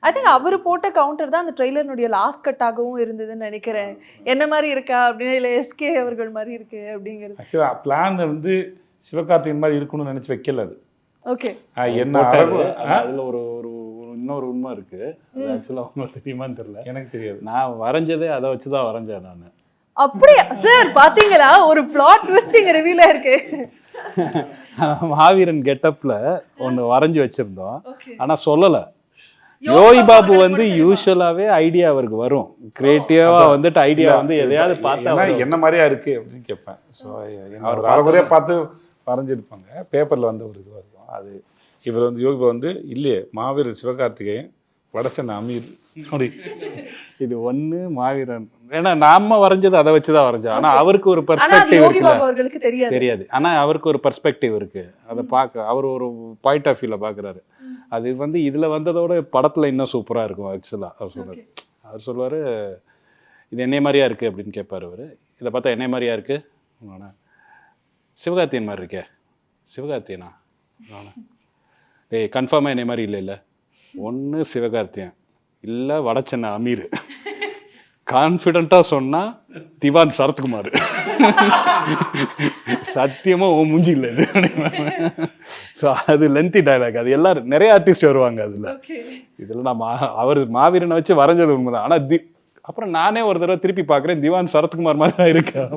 I think அவர் போட்ட counter தான் அந்த ட்ரெய்லர்னுடைய லாஸ்ட் கட்டாகவும் இருந்ததுன்னு நினைக்கிறேன். என்ன மாதிரி இருக்கா அப்படின்னு, இல்லை எஸ்கே அவர்கள் மாதிரி இருக்கு அப்படிங்கிறது. ஆக்சுவலாக பிளான் வந்து சிவகார்த்திகேயன் மாதிரி இருக்கணும்னு நினச்சி வைக்கல அது. ஓகே, என்ன அதில் ஒரு இன்னொரு உண்மை இருக்கு. அது ஆக்சுவலாக உங்களுக்கு தெரியுமான்னு தெரியல, எனக்கு தெரியாது. நான் வரைஞ்சதே அதை வச்சு தான் வரைஞ்சேன் நான். அப்படியா சார்? பாத்தீங்களா, ஒரு பிளாட் ட்விஸ்டிங் ரிவீலா இருக்கு. மாவீரன் கெட்டப்ல ஒன்று வரைஞ்சி வச்சிருந்தோம், ஆனா சொல்லலை. யோகி பாபு வந்து யூஸ்வலாவே ஐடியா அவருக்கு வரும், கிரியேட்டிவா வந்துட்டு ஐடியா வந்து எதையாவது பார்த்தா என்ன மாதிரியா இருக்கு அப்படின்னு கேட்பேன். ஸோ அவர் அரைகுறையாக பார்த்து வரைஞ்சிருப்பாங்க, பேப்பரில் வந்து ஒரு இதுவாக இருக்கும். அது இவர் வந்து யோகி வந்து இல்லையே மாவீரன் சிவகார்த்திகேயன் வடசென்னை அமீர் அப்படி. இது ஒன்று மாவீரன், ஏன்னா நாம வரைஞ்சது அதை வச்சு தான் வரைஞ்சோம். ஆனால் அவருக்கு ஒரு பெர்ஸ்பெக்டிவ் இருக்குல்ல, தெரியாது. ஆனால் அவருக்கு ஒரு பெர்ஸ்பெக்டிவ் இருக்கு, அதை பார்க்க அவர் ஒரு பாயிண்ட் ஆஃப் வியூவில் பார்க்குறாரு. அது வந்து இதில் வந்ததோட படத்தில் இன்னும் சூப்பராக இருக்கும். ஆக்சுவலாக அவர் சொல்லுவார், இது என்னை மாதிரியா இருக்குது அப்படின்னு கேட்பார் அவர். இதை பார்த்தா என்னை மாதிரியா இருக்குது, சிவகார்த்தியன் மாதிரி இருக்கே. சிவகார்த்தியனா? டேய் கன்ஃபார்மாக என்னை மாதிரி இல்லை ஒன்று சிவகார்த்தியன் இல்லை வடசென்னை அமீர். கான்ஃபிடென்ட்டாக சொன்னால் திவான் சரத்குமார். சத்தியமாக ஓ மூஞ்சி இல்லை இது. ஸோ அது லென்த்தி டைலாக், அது எல்லாரும் நிறைய ஆர்டிஸ்ட் வருவாங்க அதில். இதில் நான் அவர் மாவீரனை வச்சு வரைஞ்சது உண்மைதான். ஆனால் அப்புறம் நானே ஒரு தடவை திருப்பி பார்க்குறேன், திவான் சரத்குமார் மாதிரி தான் இருக்கேன்.